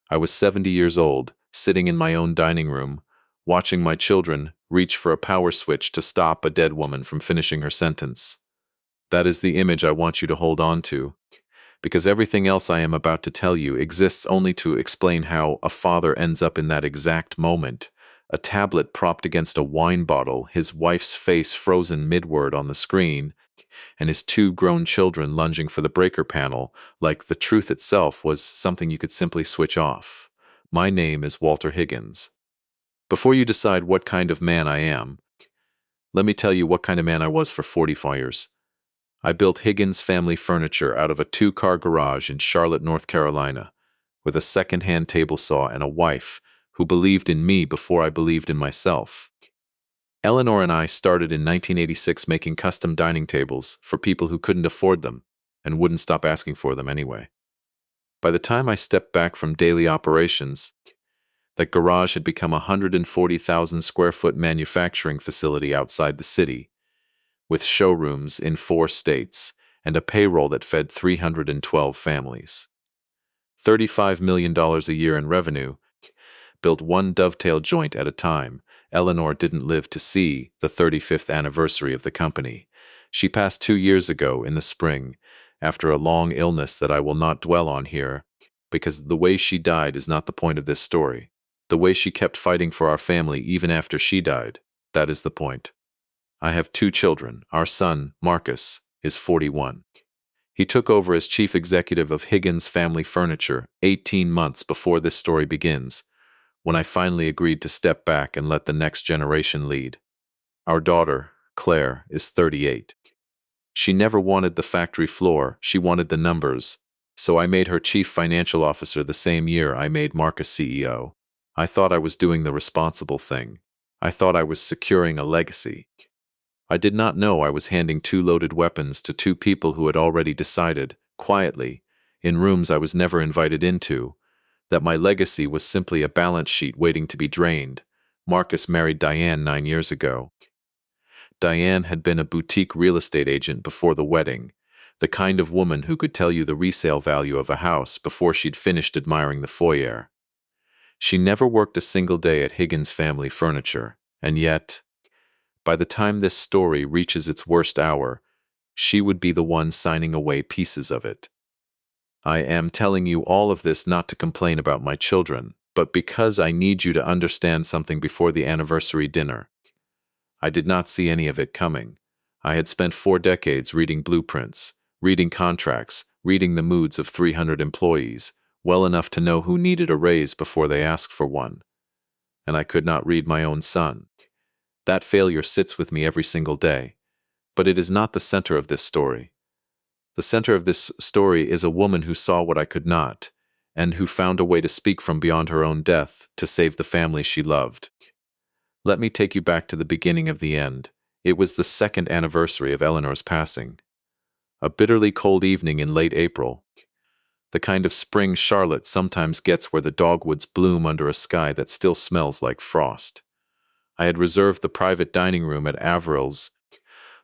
I was 70 years old, sitting in my own dining room, watching my children reach for a power switch to stop a dead woman from finishing her sentence. That is the image I want you to hold on to, because everything else I am about to tell you exists only to explain how a father ends up in that exact moment, a tablet propped against a wine bottle, his wife's face frozen midward on the screen, and his two grown children lunging for the breaker panel, like the truth itself was something you could simply switch off. My name is Walter Higgins. Before you decide what kind of man I am, let me tell you what kind of man I was for 45 years. I built Higgins family furniture out of a two-car garage in Charlotte, North Carolina, with a second-hand table saw and a wife who believed in me before I believed in myself. Eleanor and I started in 1986 making custom dining tables for people who couldn't afford them and wouldn't stop asking for them anyway. By the time I stepped back from daily operations, that garage had become a 140,000 square foot manufacturing facility outside the city, with showrooms in 4 states and a payroll that fed 312 families. $35 million a year in revenue, built one dovetail joint at a time. Eleanor didn't live to see the 35th anniversary of the company. She passed 2 years ago in the spring, after a long illness that I will not dwell on here, because the way she died is not the point of this story. The way she kept fighting for our family even after she died, that is the point. I have 2 children. Our son, Marcus, is 41. He took over as chief executive of Higgins Family Furniture 18 months before this story begins, when I finally agreed to step back and let the next generation lead. Our daughter, Claire, is 38. She never wanted the factory floor, she wanted the numbers, so I made her chief financial officer the same year I made Marcus CEO. I thought I was doing the responsible thing. I thought I was securing a legacy. I did not know I was handing 2 loaded weapons to 2 people who had already decided, quietly, in rooms I was never invited into, that my legacy was simply a balance sheet waiting to be drained. Marcus married Diane 9 years ago. Diane had been a boutique real estate agent before the wedding, the kind of woman who could tell you the resale value of a house before she'd finished admiring the foyer. She never worked a single day at Higgins Family Furniture, and yet, by the time this story reaches its worst hour, she would be the one signing away pieces of it. I am telling you all of this not to complain about my children, but because I need you to understand something before the anniversary dinner. I did not see any of it coming. I had spent 4 decades reading blueprints, reading contracts, reading the moods of 300 employees, well enough to know who needed a raise before they asked for one. And I could not read my own son. That failure sits with me every single day. But it is not the center of this story. The center of this story is a woman who saw what I could not, and who found a way to speak from beyond her own death to save the family she loved. Let me take you back to the beginning of the end. It was the 2nd anniversary of Eleanor's passing. A bitterly cold evening in late April. The kind of spring Charlotte sometimes gets where the dogwoods bloom under a sky that still smells like frost. I had reserved the private dining room at Averil's,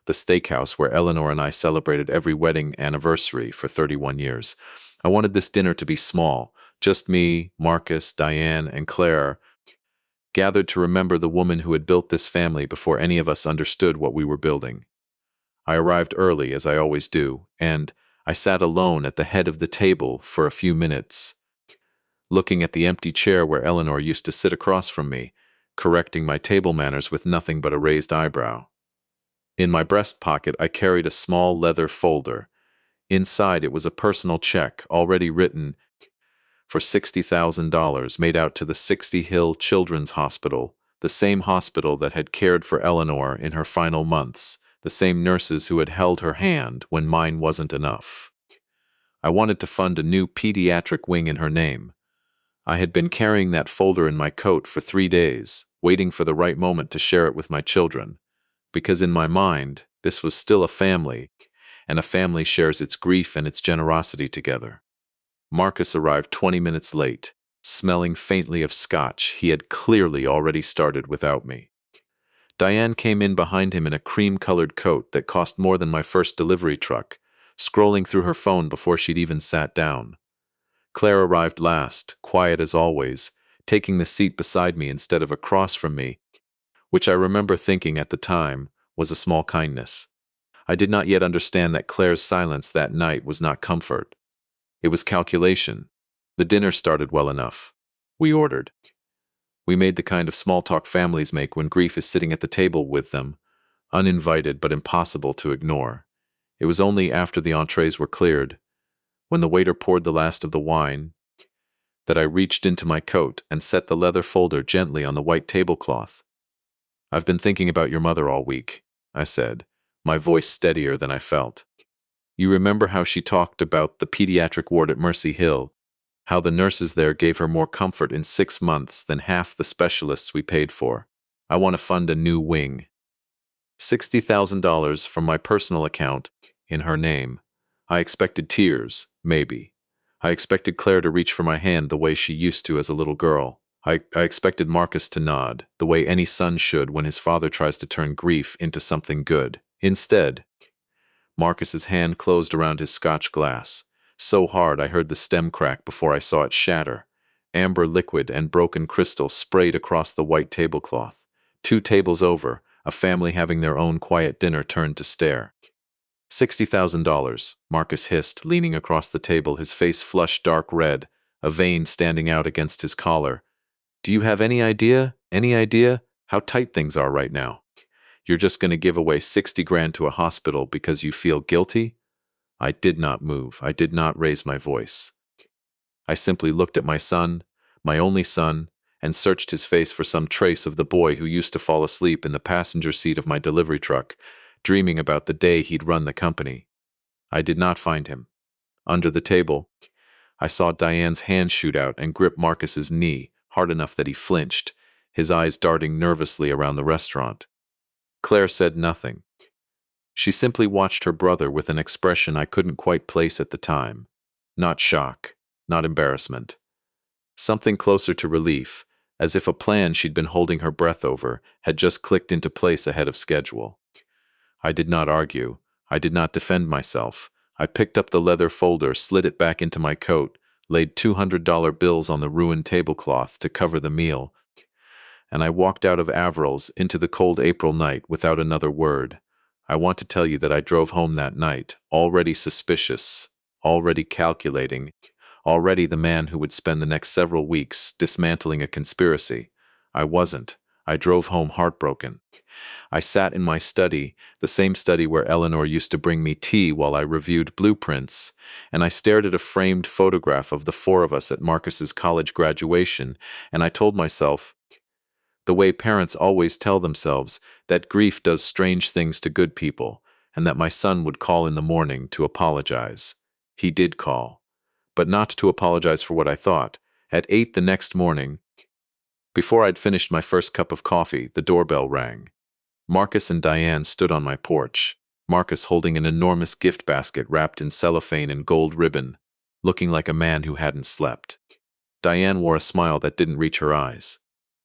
the steakhouse where Eleanor and I celebrated every wedding anniversary for 31 years. I wanted this dinner to be small, just me, Marcus, Diane, and Claire, gathered to remember the woman who had built this family before any of us understood what we were building. I arrived early, as I always do, and I sat alone at the head of the table for a few minutes, looking at the empty chair where Eleanor used to sit across from me, correcting my table manners with nothing but a raised eyebrow. In my breast pocket, I carried a small leather folder. Inside, it was a personal check, already written, for $60,000, made out to the 60 Hill Children's Hospital, the same hospital that had cared for Eleanor in her final months, the same nurses who had held her hand when mine wasn't enough. I wanted to fund a new pediatric wing in her name. I had been carrying that folder in my coat for 3 days, waiting for the right moment to share it with my children, because in my mind, this was still a family, and a family shares its grief and its generosity together. Marcus arrived 20 minutes late, smelling faintly of scotch he had clearly already started without me. Diane came in behind him in a cream-colored coat that cost more than my first delivery truck, scrolling through her phone before she'd even sat down. Claire arrived last, quiet as always, taking the seat beside me instead of across from me, which I remember thinking at the time was a small kindness. I did not yet understand that Claire's silence that night was not comfort. It was calculation. The dinner started well enough. We ordered. We made the kind of small talk families make when grief is sitting at the table with them, uninvited but impossible to ignore. It was only after the entrees were cleared, when the waiter poured the last of the wine, that I reached into my coat and set the leather folder gently on the white tablecloth. "I've been thinking about your mother all week," I said, my voice steadier than I felt. "You remember how she talked about the pediatric ward at Mercy Hill, how the nurses there gave her more comfort in 6 months than half the specialists we paid for. I want to fund a new wing. $60,000 from my personal account, in her name." I expected tears, maybe. I expected Claire to reach for my hand the way she used to as a little girl. I expected Marcus to nod, the way any son should when his father tries to turn grief into something good. Instead, Marcus's hand closed around his scotch glass, so hard I heard the stem crack before I saw it shatter. Amber liquid and broken crystal sprayed across the white tablecloth. 2 tables over, a family having their own quiet dinner turned to stare. $60,000, Marcus hissed, leaning across the table, his face flushed dark red, a vein standing out against his collar. "Do you have any idea how tight things are right now? You're just going to give away 60 grand to a hospital because you feel guilty?" I did not move. I did not raise my voice. I simply looked at my son, my only son, and searched his face for some trace of the boy who used to fall asleep in the passenger seat of my delivery truck, dreaming about the day he'd run the company. I did not find him. Under the table, I saw Diane's hand shoot out and grip Marcus's knee, hard enough that he flinched, his eyes darting nervously around the restaurant. Claire said nothing. She simply watched her brother with an expression I couldn't quite place at the time. Not shock, not embarrassment. Something closer to relief, as if a plan she'd been holding her breath over had just clicked into place ahead of schedule. I did not argue. I did not defend myself. I picked up the leather folder, slid it back into my coat, laid $200 bills on the ruined tablecloth to cover the meal, and I walked out of Averill's into the cold April night without another word. I want to tell you that I drove home that night, already suspicious, already calculating, already the man who would spend the next several weeks dismantling a conspiracy. I wasn't. I drove home heartbroken. I sat in my study, the same study where Eleanor used to bring me tea while I reviewed blueprints, and I stared at a framed photograph of the 4 of us at Marcus's college graduation, and I told myself, the way parents always tell themselves, that grief does strange things to good people, and that my son would call in the morning to apologize. He did call, but not to apologize for what I thought. At 8 the next morning, before I'd finished my first cup of coffee, the doorbell rang. Marcus and Diane stood on my porch, Marcus holding an enormous gift basket wrapped in cellophane and gold ribbon, looking like a man who hadn't slept. Diane wore a smile that didn't reach her eyes.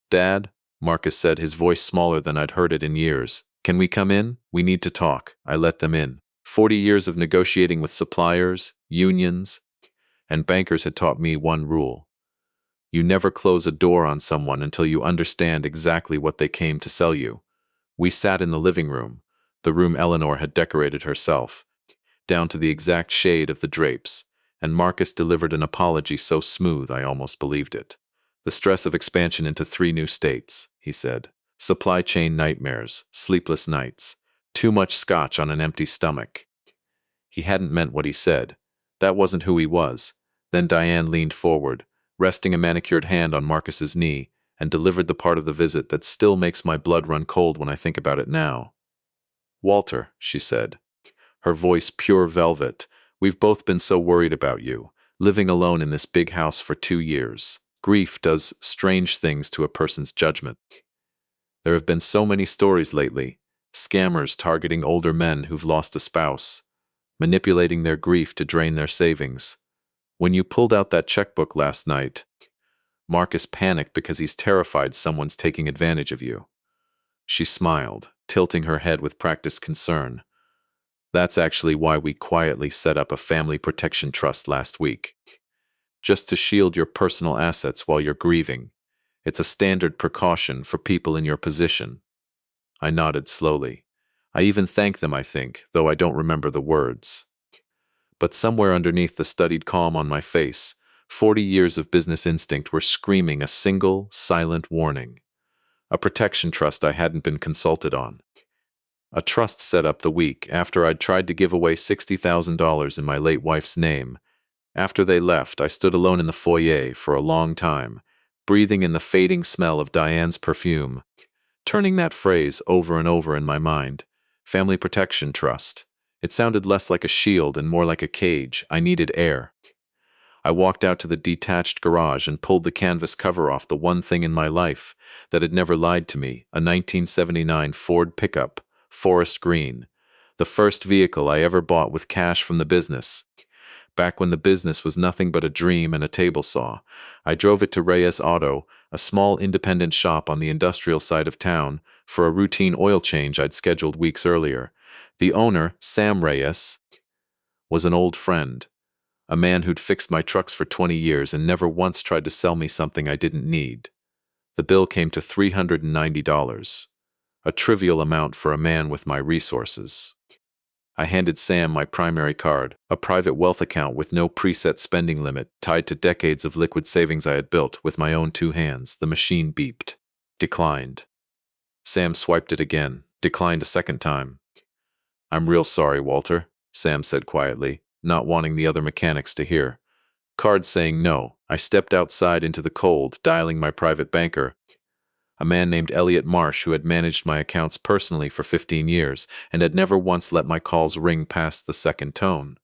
"Dad," Marcus said, his voice smaller than I'd heard it in years. "Can we come in? We need to talk." I let them in. 40 years of negotiating with suppliers, unions, and bankers had taught me one rule. You never close a door on someone until you understand exactly what they came to sell you. We sat in the living room, the room Eleanor had decorated herself, down to the exact shade of the drapes, and Marcus delivered an apology so smooth I almost believed it. "The stress of expansion into 3 new states," he said. "Supply chain nightmares, sleepless nights, too much scotch on an empty stomach." He hadn't meant what he said. That wasn't who he was. Then Diane leaned forward, resting a manicured hand on Marcus's knee, and delivered the part of the visit that still makes my blood run cold when I think about it now. "Walter," she said, her voice pure velvet, "we've both been so worried about you, living alone in this big house for 2 years. Grief does strange things to a person's judgment. There have been so many stories lately, scammers targeting older men who've lost a spouse, manipulating their grief to drain their savings. When you pulled out that checkbook last night, Marcus panicked because he's terrified someone's taking advantage of you." She smiled, tilting her head with practiced concern. "That's actually why we quietly set up a family protection trust last week. just to shield your personal assets while you're grieving. It's a standard precaution for people in your position. I nodded slowly. I even thanked them, I think, though I don't remember the words. But somewhere underneath the studied calm on my face, 40 years of business instinct were screaming a single, silent warning. A protection trust I hadn't been consulted on. A trust set up the week after I'd tried to give away $60,000 in my late wife's name. After they left, I stood alone in the foyer for a long time, breathing in the fading smell of Diane's perfume, turning that phrase over and over in my mind. Family Protection Trust. It sounded less like a shield and more like a cage. I needed air. I walked out to the detached garage and pulled the canvas cover off the one thing in my life that had never lied to me, a 1979 Ford pickup, forest green. The first vehicle I ever bought with cash from the business. Back when the business was nothing but a dream and a table saw, I drove it to Reyes Auto, a small independent shop on the industrial side of town, for a routine oil change I'd scheduled weeks earlier. The owner, Sam Reyes, was an old friend, a man who'd fixed my trucks for 20 years and never once tried to sell me something I didn't need. The bill came to $390, a trivial amount for a man with my resources. I handed Sam my primary card, a private wealth account with no preset spending limit, tied to decades of liquid savings I had built with my own two hands. The machine beeped. Declined. Sam swiped it again. Declined a second time. "I'm real sorry, Walter," Sam said quietly, not wanting the other mechanics to hear. Card saying no, I stepped outside into the cold, dialing my private banker, a man named Elliot Marsh who had managed my accounts personally for 15 years and had never once let my calls ring past the second tone.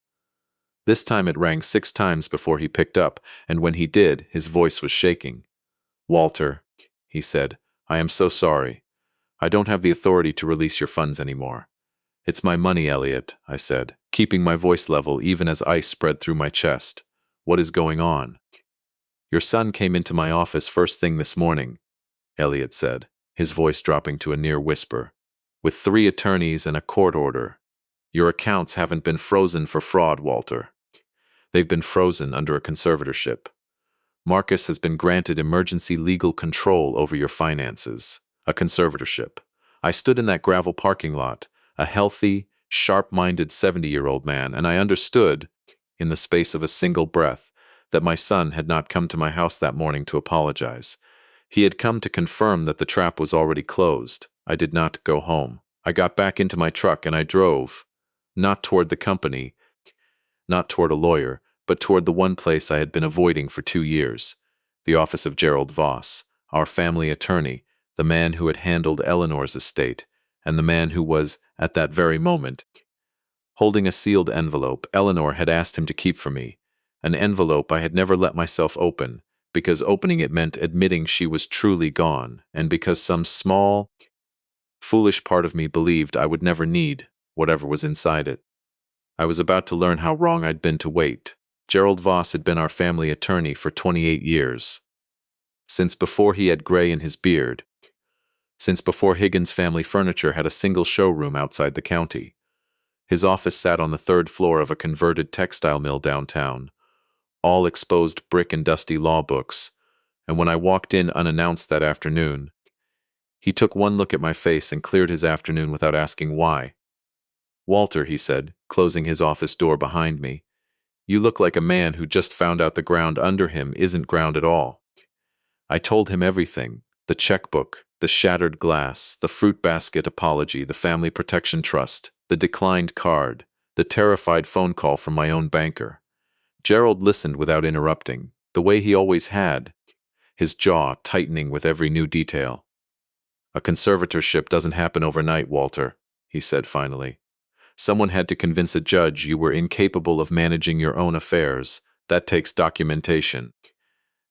This time it rang 6 times before he picked up, and when he did, his voice was shaking. "Walter," he said, "I am so sorry. I don't have the authority to release your funds anymore." "It's my money, Elliot," I said, keeping my voice level even as ice spread through my chest. "What is going on?" "Your son came into my office first thing this morning," Elliot said, his voice dropping to a near whisper, "with 3 attorneys and a court order. Your accounts haven't been frozen for fraud, Walter. They've been frozen under a conservatorship. Marcus has been granted emergency legal control over your finances. A conservatorship." I stood in that gravel parking lot, a healthy, sharp-minded 70-year-old man, and I understood, in the space of a single breath, that my son had not come to my house that morning to apologize. He had come to confirm that the trap was already closed. I did not go home. I got back into my truck and I drove, not toward the company, not toward a lawyer, but toward the one place I had been avoiding for 2 years, the office of Gerald Voss, our family attorney, the man who had handled Eleanor's estate, and the man who was, at that very moment, holding a sealed envelope Eleanor had asked him to keep for me, an envelope I had never let myself open, because opening it meant admitting she was truly gone, and because some small, foolish part of me believed I would never need whatever was inside it. I was about to learn how wrong I'd been to wait. Gerald Voss had been our family attorney for 28 years. Since before he had gray in his beard. Since before Higgins Family Furniture had a single showroom outside the county. His office sat on the 3rd floor of a converted textile mill downtown. All exposed brick and dusty law books, and when I walked in unannounced that afternoon, he took one look at my face and cleared his afternoon without asking why. "Walter," he said, closing his office door behind me, "you look like a man who just found out the ground under him isn't ground at all." I told him everything, the checkbook, the shattered glass, the fruit basket apology, the family protection trust, the declined card, the terrified phone call from my own banker. Gerald listened without interrupting, the way he always had, his jaw tightening with every new detail. "A conservatorship doesn't happen overnight, Walter," he said finally. "Someone had to convince a judge you were incapable of managing your own affairs. That takes documentation.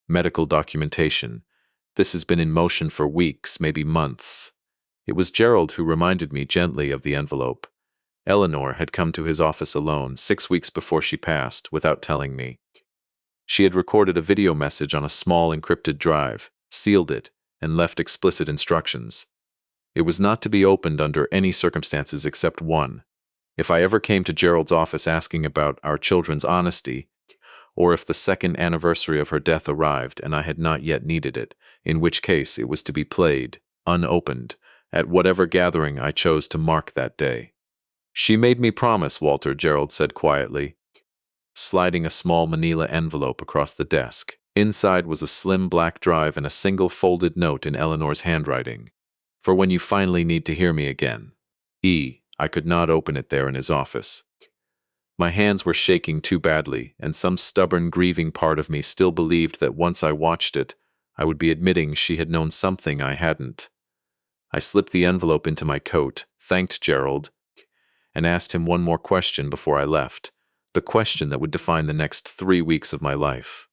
Medical documentation. This has been in motion for weeks, maybe months." It was Gerald who reminded me gently of the envelope. Eleanor had come to his office alone 6 weeks before she passed, without telling me. She had recorded a video message on a small encrypted drive, sealed it, and left explicit instructions. It was not to be opened under any circumstances except one. If I ever came to Gerald's office asking about our children's honesty, or if the second anniversary of her death arrived and I had not yet needed it, in which case it was to be played, unopened, at whatever gathering I chose to mark that day. She made me promise, Walter, Gerald said quietly, sliding a small manila envelope across the desk. Inside was a slim black drive and a single folded note in Eleanor's handwriting. For when you finally need to hear me again. I could not open it there in his office. My hands were shaking too badly, and some stubborn, grieving part of me still believed that once I watched it, I would be admitting she had known something I hadn't. I slipped the envelope into my coat, thanked Gerald, and asked him one more question before I left, the question that would define the next 3 weeks of my life.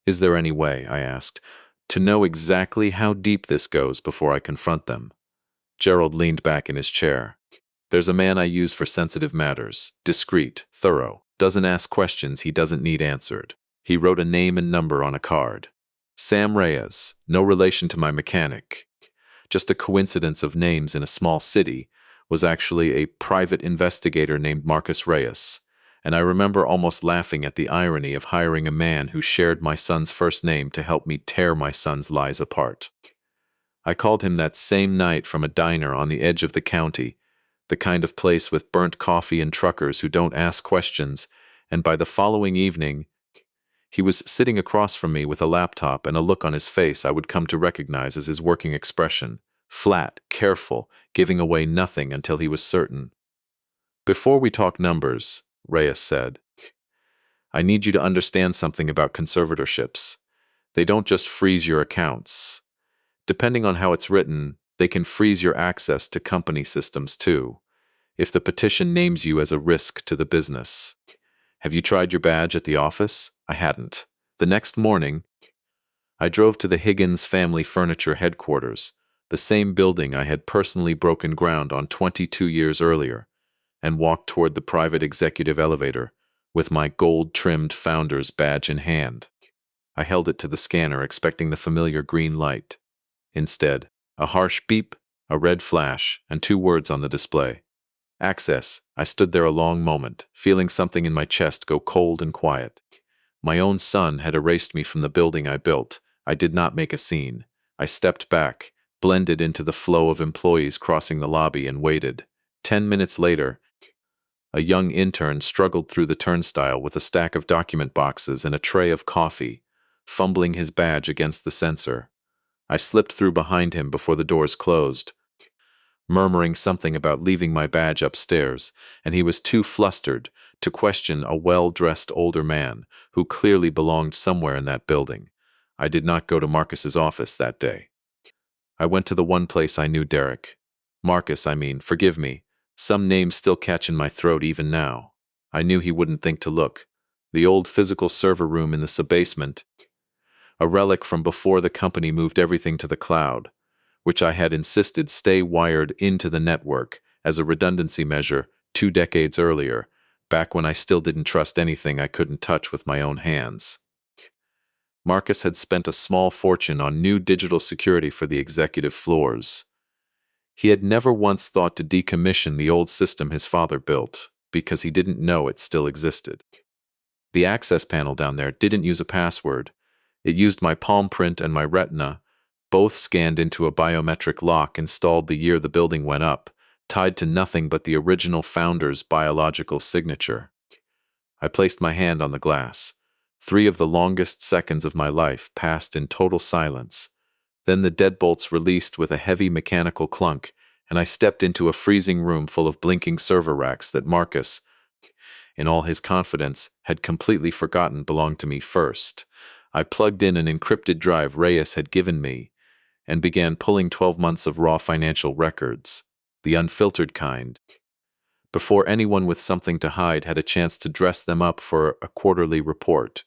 Is there any way, I asked, to know exactly how deep this goes before I confront them? Gerald leaned back in his chair. There's a man I use for sensitive matters, discreet, thorough, doesn't ask questions he doesn't need answered. He wrote a name and number on a card. Sam Reyes, no relation to my mechanic. Just a coincidence of names in a small city, was actually a private investigator named Marcus Reyes, and I remember almost laughing at the irony of hiring a man who shared my son's first name to help me tear my son's lies apart. I called him that same night from a diner on the edge of the county, the kind of place with burnt coffee and truckers who don't ask questions, and by the following evening, he was sitting across from me with a laptop and a look on his face I would come to recognize as his working expression, flat, careful, giving away nothing until he was certain. Before we talk numbers, Reyes said, I need you to understand something about conservatorships. They don't just freeze your accounts. Depending on how it's written, they can freeze your access to company systems too, if the petition names you as a risk to the business. Have you tried your badge at the office? I hadn't. The next morning, I drove to the Higgins family furniture headquarters, the same building I had personally broken ground on 22 years earlier, and walked toward the private executive elevator with my gold-trimmed founder's badge in hand. I held it to the scanner, expecting the familiar green light. Instead, a harsh beep, a red flash, and 2 words on the display. Access. I stood there a long moment, feeling something in my chest go cold and quiet. My own son had erased me from the building I built. I did not make a scene. I stepped back, blended into the flow of employees crossing the lobby, and waited. 10 minutes later, a young intern struggled through the turnstile with a stack of document boxes and a tray of coffee, fumbling his badge against the sensor. I slipped through behind him before the doors closed, murmuring something about leaving my badge upstairs, and he was too flustered to question a well-dressed older man who clearly belonged somewhere in that building. I did not go to Marcus's office that day. I went to the one place I knew Derek. Marcus, forgive me. Some names still catch in my throat even now. I knew he wouldn't think to look. The old physical server room in the sub-basement, a relic from before the company moved everything to the cloud, which I had insisted stay wired into the network as a redundancy measure 2 decades earlier, back when I still didn't trust anything I couldn't touch with my own hands. Marcus had spent a small fortune on new digital security for the executive floors. He had never once thought to decommission the old system his father built, because he didn't know it still existed. The access panel down there didn't use a password. It used my palm print and my retina, both scanned into a biometric lock installed the year the building went up, tied to nothing but the original founder's biological signature. I placed my hand on the glass. 3 of the longest seconds of my life passed in total silence. Then the deadbolts released with a heavy mechanical clunk, and I stepped into a freezing room full of blinking server racks that Marcus, in all his confidence, had completely forgotten belonged to me first. I plugged in an encrypted drive Reyes had given me and began pulling 12 months of raw financial records, the unfiltered kind, before anyone with something to hide had a chance to dress them up for a quarterly report.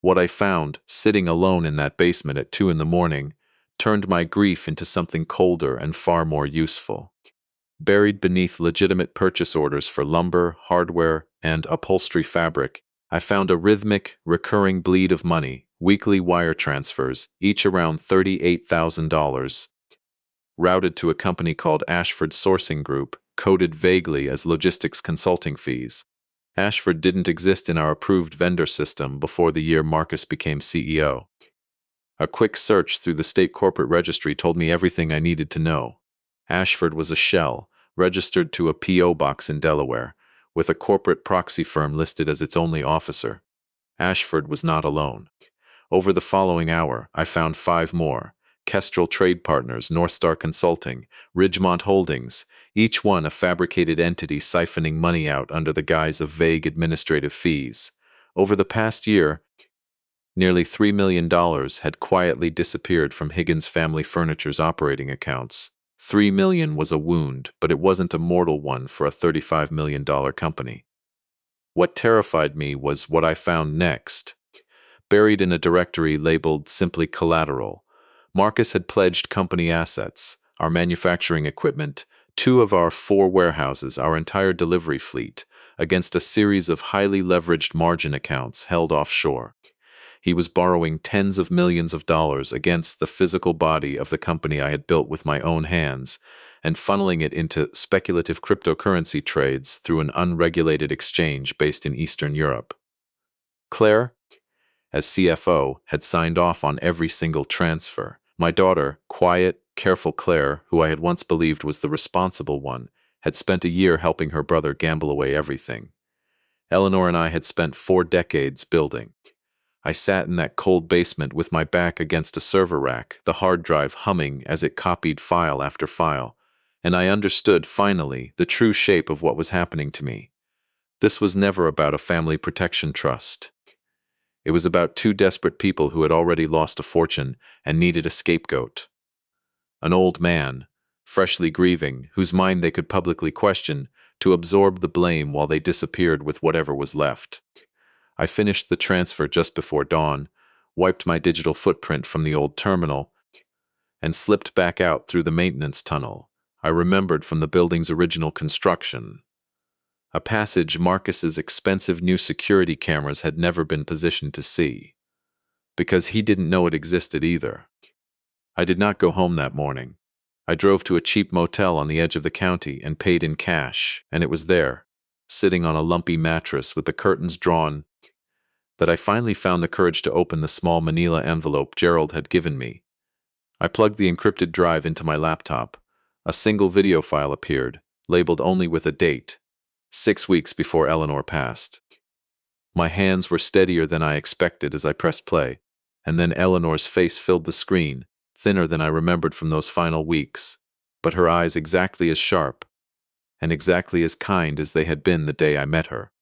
What I found, sitting alone in that basement at 2 in the morning, turned my grief into something colder and far more useful. Buried beneath legitimate purchase orders for lumber, hardware, and upholstery fabric, I found a rhythmic, recurring bleed of money, weekly wire transfers, each around $38,000, routed to a company called Ashford Sourcing Group, coded vaguely as logistics consulting fees. Ashford didn't exist in our approved vendor system before the year Marcus became CEO. A quick search through the state corporate registry told me everything I needed to know. Ashford was a shell, registered to a P.O. box in Delaware, with a corporate proxy firm listed as its only officer. Ashford was not alone. Over the following hour, I found 5 more: Kestrel Trade Partners, North Star Consulting, Ridgemont Holdings, each one a fabricated entity siphoning money out under the guise of vague administrative fees. Over the past year, nearly $3 million had quietly disappeared from Higgins Family Furniture's operating accounts. $3 million was a wound, but it wasn't a mortal one for a $35 million company. What terrified me was what I found next. Buried in a directory labeled simply collateral, Marcus had pledged company assets, our manufacturing equipment, 2 of our 4 warehouses, our entire delivery fleet, against a series of highly leveraged margin accounts held offshore. He was borrowing tens of millions of dollars against the physical body of the company I had built with my own hands, and funneling it into speculative cryptocurrency trades through an unregulated exchange based in Eastern Europe. Claire, as CFO, had signed off on every single transfer. My daughter, quiet, careful Claire, who I had once believed was the responsible one, had spent a year helping her brother gamble away everything. Eleanor and I had spent 4 decades building. I sat in that cold basement with my back against a server rack, the hard drive humming as it copied file after file, and I understood, finally, the true shape of what was happening to me. This was never about a family protection trust. It was about 2 desperate people who had already lost a fortune and needed a scapegoat. An old man, freshly grieving, whose mind they could publicly question, to absorb the blame while they disappeared with whatever was left. I finished the transfer just before dawn, wiped my digital footprint from the old terminal, and slipped back out through the maintenance tunnel I remembered from the building's original construction. A passage Marcus's expensive new security cameras had never been positioned to see, because he didn't know it existed either. I did not go home that morning. I drove to a cheap motel on the edge of the county and paid in cash, and it was there, sitting on a lumpy mattress with the curtains drawn, that I finally found the courage to open the small manila envelope Gerald had given me. I plugged the encrypted drive into my laptop. A single video file appeared, labeled only with a date, 6 weeks before Eleanor passed. My hands were steadier than I expected as I pressed play, and then Eleanor's face filled the screen, thinner than I remembered from those final weeks, but her eyes exactly as sharp, and exactly as kind as they had been the day I met her.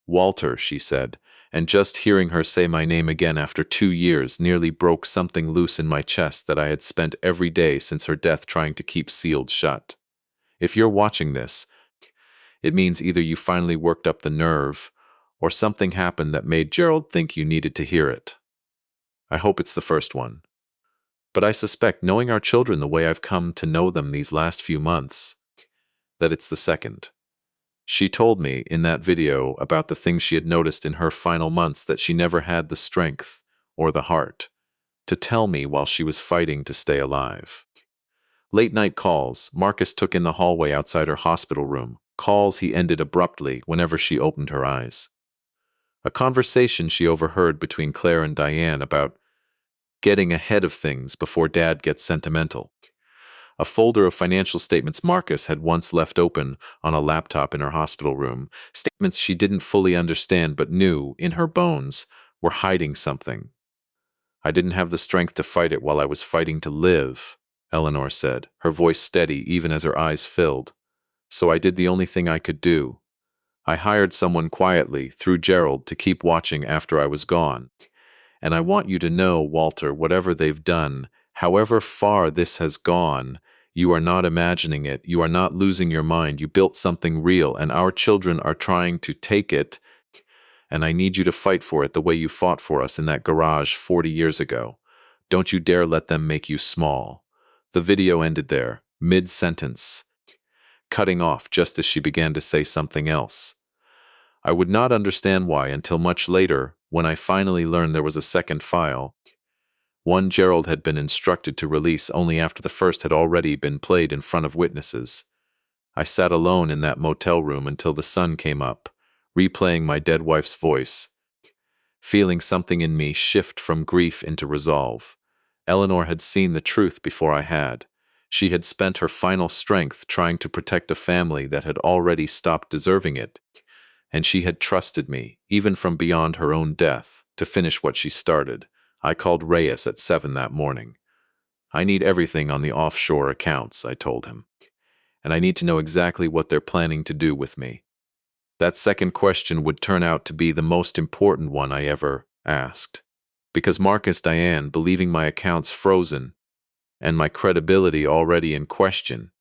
"Walter," she said, and just hearing her say my name again after 2 years nearly broke something loose in my chest that I had spent every day since her death trying to keep sealed shut. If you're watching this, it means either you finally worked up the nerve, or something happened that made Gerald think you needed to hear it. I hope it's the first one. But I suspect, knowing our children the way I've come to know them these last few months, that it's the second. She told me in that video about the things she had noticed in her final months that she never had the strength or the heart to tell me while she was fighting to stay alive. Late-night calls Marcus took in the hallway outside her hospital room, calls he ended abruptly whenever she opened her eyes. A conversation she overheard between Claire and Diane about getting ahead of things before Dad gets sentimental. A folder of financial statements Marcus had once left open on a laptop in her hospital room, statements she didn't fully understand but knew, in her bones, were hiding something. "I didn't have the strength to fight it while I was fighting to live," Eleanor said, her voice steady even as her eyes filled. "So I did the only thing I could do. I hired someone quietly, through Gerald, to keep watching after I was gone. And I want you to know, Walter, whatever they've done, however far this has gone, you are not imagining it. You are not losing your mind. You built something real, and our children are trying to take it, and I need you to fight for it the way you fought for us in that garage 40 years ago. Don't you dare let them make you small." The video ended there, mid-sentence, cutting off just as she began to say something else. I would not understand why until much later, when I finally learned there was a second file, one Gerald had been instructed to release only after the first had already been played in front of witnesses. I sat alone in that motel room until the sun came up, replaying my dead wife's voice, feeling something in me shift from grief into resolve. Eleanor had seen the truth before I had. She had spent her final strength trying to protect a family that had already stopped deserving it, and she had trusted me, even from beyond her own death, to finish what she started. I called Reyes at 7 that morning. I need everything on the offshore accounts, I told him, and I need to know exactly what they're planning to do with me. That second question would turn out to be the most important one I ever asked, because Marcus Diane, believing my accounts frozen and my credibility already in question,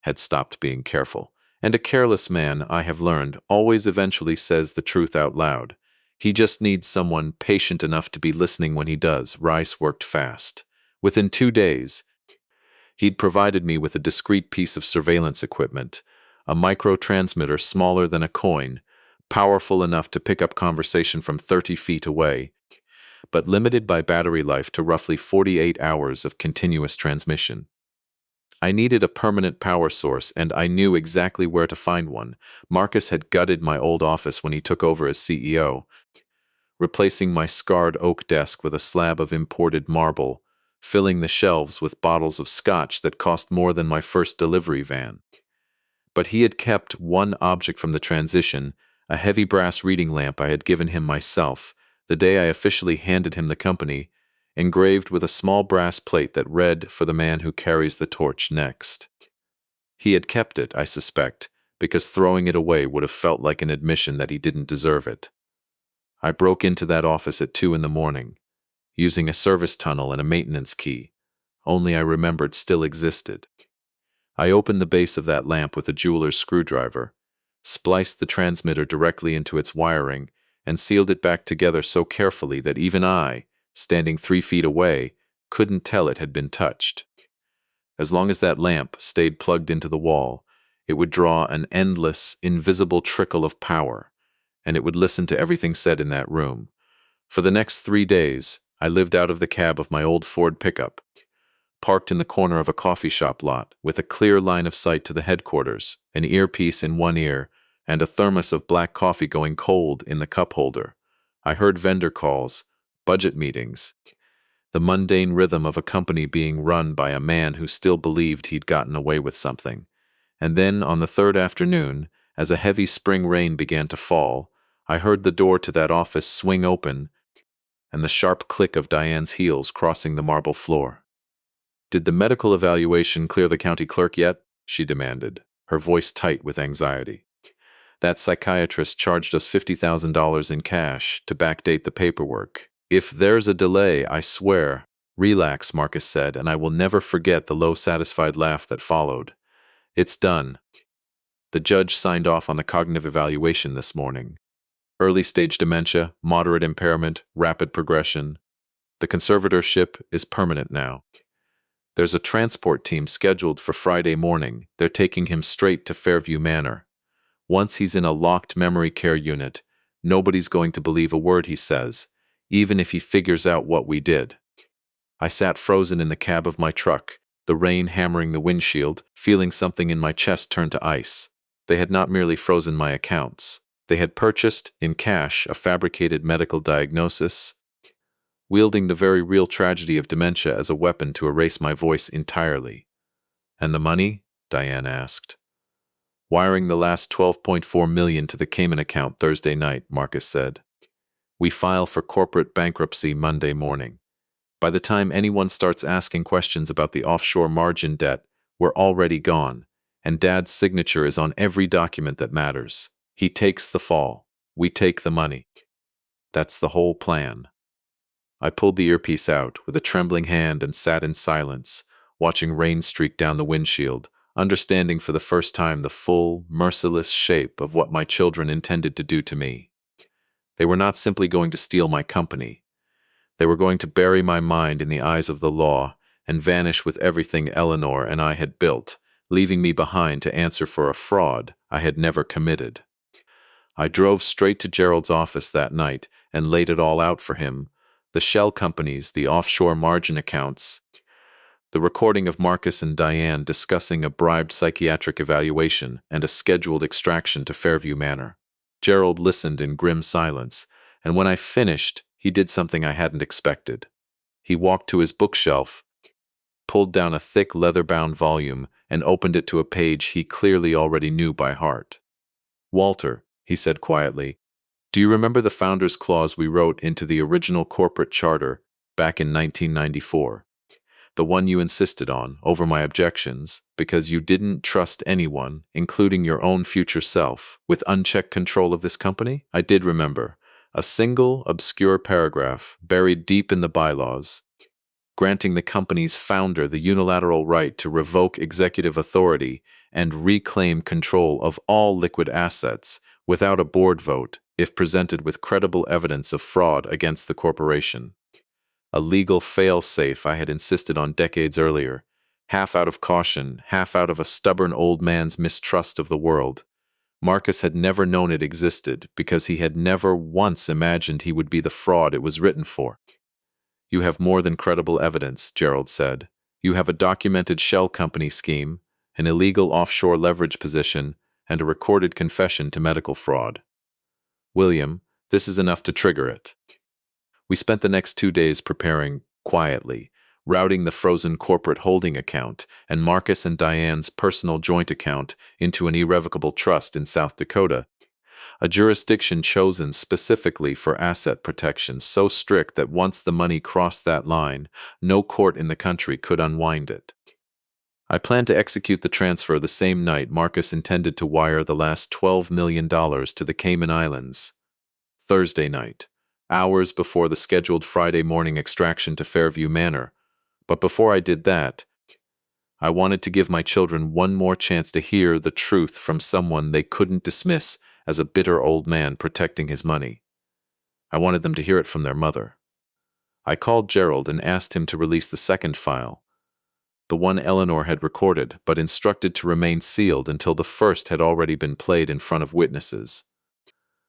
had stopped being careful. And a careless man, I have learned, always eventually says the truth out loud. He just needs someone patient enough to be listening when he does. Rice worked fast. Within 2 days, he'd provided me with a discreet piece of surveillance equipment, a micro-transmitter smaller than a coin, powerful enough to pick up conversation from 30 feet away, but limited by battery life to roughly 48 hours of continuous transmission. I needed a permanent power source, and I knew exactly where to find one. Marcus had gutted my old office when he took over as CEO, replacing my scarred oak desk with a slab of imported marble, filling the shelves with bottles of scotch that cost more than my first delivery van. But he had kept one object from the transition, a heavy brass reading lamp I had given him myself, the day I officially handed him the company, engraved with a small brass plate that read, "For the man who carries the torch next." He had kept it, I suspect, because throwing it away would have felt like an admission that he didn't deserve it. I broke into that office at 2 in the morning, using a service tunnel and a maintenance key, only I remembered still existed. I opened the base of that lamp with a jeweler's screwdriver, spliced the transmitter directly into its wiring, and sealed it back together so carefully that even I, standing 3 feet away, couldn't tell it had been touched. As long as that lamp stayed plugged into the wall, it would draw an endless, invisible trickle of power, and it would listen to everything said in that room. For the next 3 days, I lived out of the cab of my old Ford pickup, parked in the corner of a coffee shop lot, with a clear line of sight to the headquarters, an earpiece in one ear, and a thermos of black coffee going cold in the cup holder. I heard vendor calls, budget meetings, the mundane rhythm of a company being run by a man who still believed he'd gotten away with something. And then, on the third afternoon, as a heavy spring rain began to fall, I heard the door to that office swing open and the sharp click of Diane's heels crossing the marble floor. "Did the medical evaluation clear the county clerk yet?" she demanded, her voice tight with anxiety. "That psychiatrist charged us $50,000 in cash to backdate the paperwork. If there's a delay, I swear—" "Relax," Marcus said, and I will never forget the low, satisfied laugh that followed. "It's done. The judge signed off on the cognitive evaluation this morning. Early-stage dementia, moderate impairment, rapid progression. The conservatorship is permanent now. There's a transport team scheduled for Friday morning. They're taking him straight to Fairview Manor. Once he's in a locked memory care unit, nobody's going to believe a word he says, even if he figures out what we did." I sat frozen in the cab of my truck, the rain hammering the windshield, feeling something in my chest turn to ice. They had not merely frozen my accounts. They had purchased, in cash, a fabricated medical diagnosis, wielding the very real tragedy of dementia as a weapon to erase my voice entirely. "And the money?" Diane asked. "Wiring the last $12.4 million to the Cayman account Thursday night," Marcus said. "We file for corporate bankruptcy Monday morning. By the time anyone starts asking questions about the offshore margin debt, we're already gone, and Dad's signature is on every document that matters. He takes the fall. We take the money. That's the whole plan." I pulled the earpiece out with a trembling hand and sat in silence, watching rain streak down the windshield, understanding for the first time the full, merciless shape of what my children intended to do to me. They were not simply going to steal my company. They were going to bury my mind in the eyes of the law and vanish with everything Eleanor and I had built, leaving me behind to answer for a fraud I had never committed. I drove straight to Gerald's office that night and laid it all out for him. The shell companies, the offshore margin accounts, the recording of Marcus and Diane discussing a bribed psychiatric evaluation and a scheduled extraction to Fairview Manor. Gerald listened in grim silence, and when I finished, he did something I hadn't expected. He walked to his bookshelf, pulled down a thick leather-bound volume, and opened it to a page he clearly already knew by heart. "Walter," he said quietly, "do you remember the founder's clause we wrote into the original corporate charter back in 1994? The one you insisted on, over my objections, because you didn't trust anyone, including your own future self, with unchecked control of this company?" I did remember. A single, obscure paragraph, buried deep in the bylaws, granting the company's founder the unilateral right to revoke executive authority and reclaim control of all liquid assets without a board vote if presented with credible evidence of fraud against the corporation. A legal fail-safe I had insisted on decades earlier, half out of caution, half out of a stubborn old man's mistrust of the world. Marcus had never known it existed because he had never once imagined he would be the fraud it was written for. "You have more than credible evidence," Gerald said. "You have a documented shell company scheme, an illegal offshore leverage position, and a recorded confession to medical fraud. William, this is enough to trigger it." We spent the next 2 days preparing quietly, routing the frozen corporate holding account and Marcus and Diane's personal joint account into an irrevocable trust in South Dakota, a jurisdiction chosen specifically for asset protection so strict that once the money crossed that line, no court in the country could unwind it. I planned to execute the transfer the same night Marcus intended to wire the last $12 million to the Cayman Islands. Thursday night, hours before the scheduled Friday morning extraction to Fairview Manor. But before I did that, I wanted to give my children one more chance to hear the truth from someone they couldn't dismiss as a bitter old man protecting his money. I wanted them to hear it from their mother. I called Gerald and asked him to release the second file, the one Eleanor had recorded, but instructed to remain sealed until the first had already been played in front of witnesses.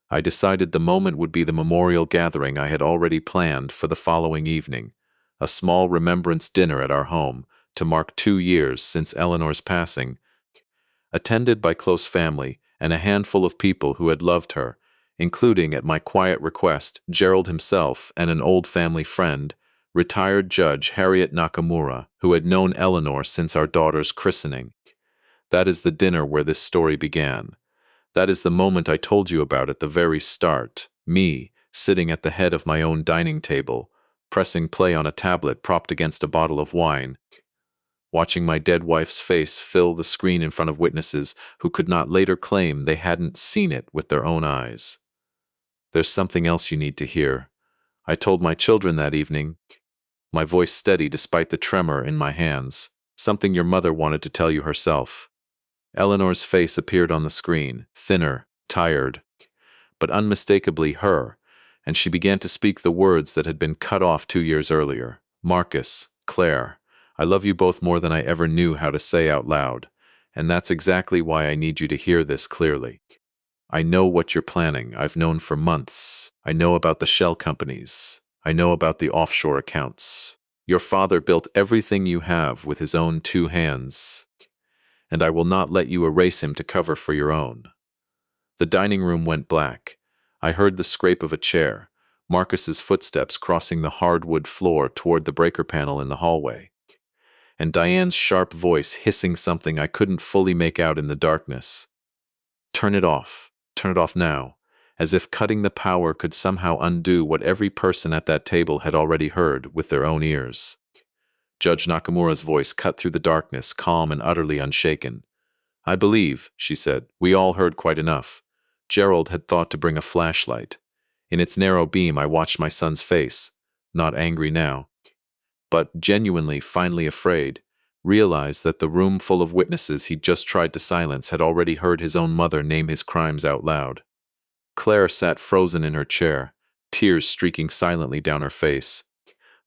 I decided the moment would be the memorial gathering I had already planned for the following evening, a small remembrance dinner at our home to mark 2 years since Eleanor's passing, attended by close family and a handful of people who had loved her, including, at my quiet request, Gerald himself and an old family friend, retired Judge Harriet Nakamura, who had known Eleanor since our daughter's christening. That is the dinner where this story began. That is the moment I told you about at the very start, me, sitting at the head of my own dining table, pressing play on a tablet propped against a bottle of wine, watching my dead wife's face fill the screen in front of witnesses who could not later claim they hadn't seen it with their own eyes. "There's something else you need to hear," I told my children that evening, my voice steady despite the tremor in my hands. "Something your mother wanted to tell you herself." Eleanor's face appeared on the screen, thinner, tired, but unmistakably her, and she began to speak the words that had been cut off 2 years earlier. "Marcus, Claire, I love you both more than I ever knew how to say out loud, and that's exactly why I need you to hear this clearly. I know what you're planning. I've known for months. I know about the shell companies. I know about the offshore accounts. Your father built everything you have with his own 2 hands, and I will not let you erase him to cover for your own." The dining room went black. I heard the scrape of a chair, Marcus's footsteps crossing the hardwood floor toward the breaker panel in the hallway, and Diane's sharp voice hissing something I couldn't fully make out in the darkness. Turn it off now," as if cutting the power could somehow undo what every person at that table had already heard with their own ears. Judge Nakamura's voice cut through the darkness, calm and utterly unshaken. "I believe," she said, "we all heard quite enough." Gerald had thought to bring a flashlight. In its narrow beam I watched my son's face, not angry now, but genuinely, finally afraid, realized that the room full of witnesses he'd just tried to silence had already heard his own mother name his crimes out loud. Claire sat frozen in her chair, tears streaking silently down her face.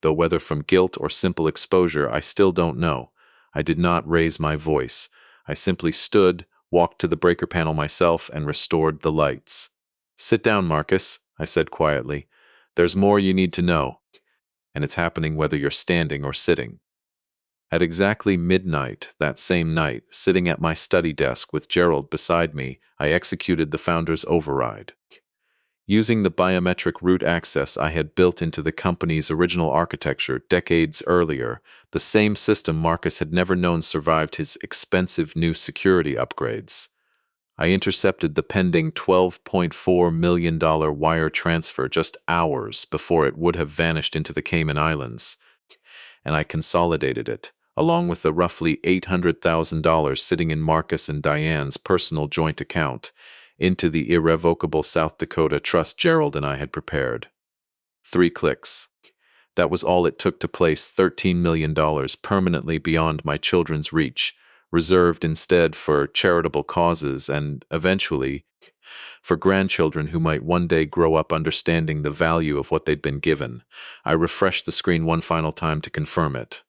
Though whether from guilt or simple exposure, I still don't know. I did not raise my voice. I simply stood, walked to the breaker panel myself, and restored the lights. "Sit down, Marcus," I said quietly. "There's more you need to know, and it's happening whether you're standing or sitting." At exactly midnight that same night, sitting at my study desk with Gerald beside me, I executed the founder's override. Using the biometric root access I had built into the company's original architecture decades earlier, the same system Marcus had never known survived his expensive new security upgrades. I intercepted the pending $12.4 million wire transfer just hours before it would have vanished into the Cayman Islands, and I consolidated it, along with the roughly $800,000 sitting in Marcus and Diane's personal joint account, into the irrevocable South Dakota trust Gerald and I had prepared. 3 clicks. That was all it took to place $13 million permanently beyond my children's reach, reserved instead for charitable causes and, eventually, for grandchildren who might one day grow up understanding the value of what they'd been given. I refreshed the screen one final time to confirm it.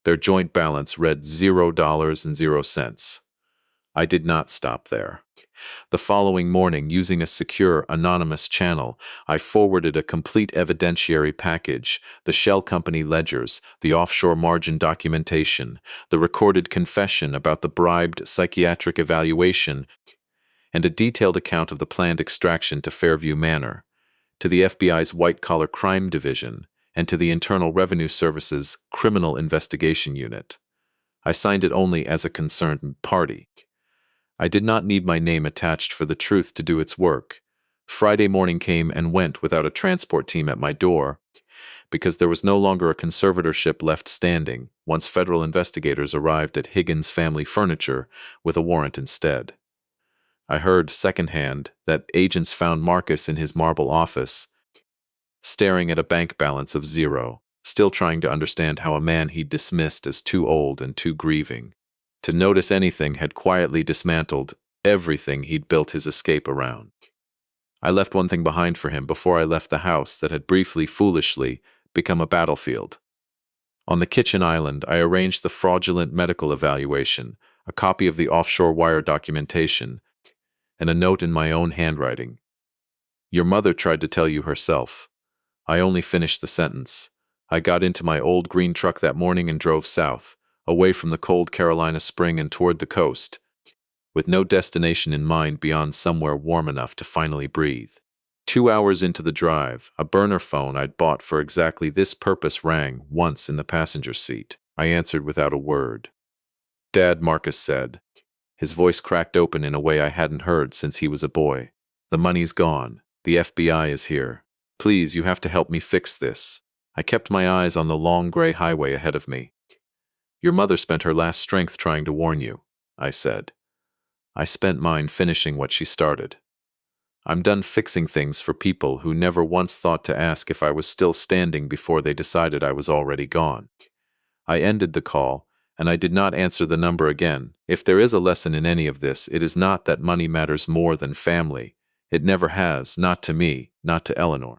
Their joint balance read $0.00. I did not stop there. The following morning, using a secure, anonymous channel, I forwarded a complete evidentiary package, the shell company ledgers, the offshore margin documentation, the recorded confession about the bribed psychiatric evaluation, and a detailed account of the planned extraction to Fairview Manor, to the FBI's White-Collar Crime Division, and to the Internal Revenue Service's Criminal Investigation Unit. I signed it only as a concerned party. I did not need my name attached for the truth to do its work. Friday morning came and went without a transport team at my door, because there was no longer a conservatorship left standing once federal investigators arrived at Higgins Family Furniture with a warrant instead. I heard secondhand that agents found Marcus in his marble office, staring at a bank balance of zero, still trying to understand how a man he'd dismissed as too old and too grieving to notice anything had quietly dismantled everything he'd built his escape around. I left one thing behind for him before I left the house that had briefly, foolishly, become a battlefield. On the kitchen island, I arranged the fraudulent medical evaluation, a copy of the offshore wire documentation, and a note in my own handwriting. Your mother tried to tell you herself. I only finished the sentence. I got into my old green truck that morning and drove south, away from the cold Carolina spring and toward the coast, with no destination in mind beyond somewhere warm enough to finally breathe. 2 hours into the drive, a burner phone I'd bought for exactly this purpose rang once in the passenger seat. I answered without a word. Dad, Marcus said. His voice cracked open in a way I hadn't heard since he was a boy. The money's gone. The FBI is here. Please, you have to help me fix this. I kept my eyes on the long gray highway ahead of me. Your mother spent her last strength trying to warn you, I said. I spent mine finishing what she started. I'm done fixing things for people who never once thought to ask if I was still standing before they decided I was already gone. I ended the call, and I did not answer the number again. If there is a lesson in any of this, it is not that money matters more than family. It never has, not to me, not to Eleanor.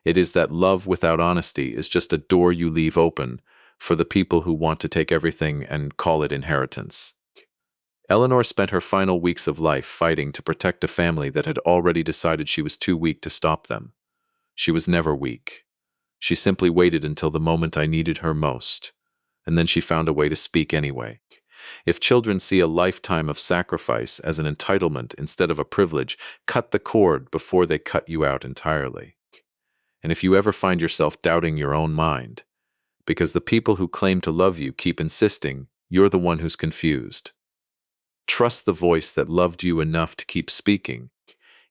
It is that love without honesty is just a door you leave open for the people who want to take everything and call it inheritance. Eleanor spent her final weeks of life fighting to protect a family that had already decided she was too weak to stop them. She was never weak. She simply waited until the moment I needed her most, and then she found a way to speak anyway. If children see a lifetime of sacrifice as an entitlement instead of a privilege, cut the cord before they cut you out entirely. And if you ever find yourself doubting your own mind, because the people who claim to love you keep insisting you're the one who's confused, trust the voice that loved you enough to keep speaking,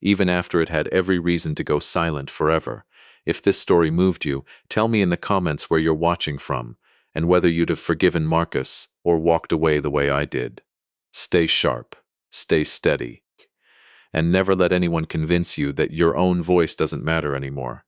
even after it had every reason to go silent forever. If this story moved you, tell me in the comments where you're watching from, and whether you'd have forgiven Marcus or walked away the way I did. Stay sharp, stay steady, and never let anyone convince you that your own voice doesn't matter anymore.